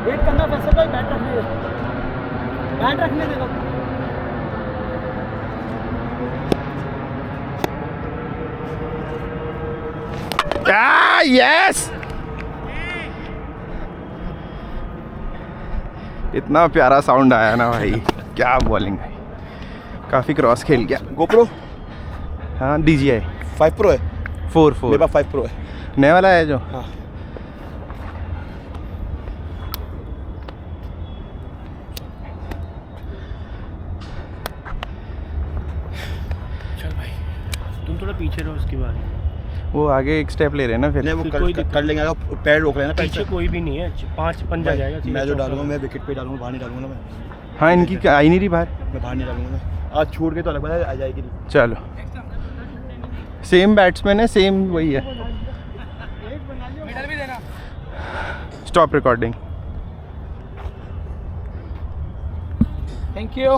Wait करना फैसल भाई, bat रखने दे, बैट रखने दे। यस, इतना प्यारा साउंड आया ना भाई, क्या बॉलिंग है, काफ़ी क्रॉस खेल गया। गोप्रो हाँ DJI 5 Pro है, 4 मेरे पास 5 Pro है। नया वाला है जो। हाँ चल भाई, तुम थोड़ा पीछे रहो उसके बाद। वो आगे एक स्टेप ले रहे हैं ना फिर। नहीं वो कोई दिक्कत कर लेंगे, अगर पैर रोक लेना पीछे कोई भी नहीं है, 5 पंजा जाएगा। मैं जो डालूंगा मैं विकेट पे डालूंगा, बाहर नहीं डालूंगा ना मैं। हाँ इनकी आई नहीं रही बाहर। मैं बाहर नहीं डालूंगा मैं, आज छोड़ के तो अलग बात है, आ जाएगी नहीं। चलो सेम बैट्समैन है, सेम वही है। Stop recording. Thank you.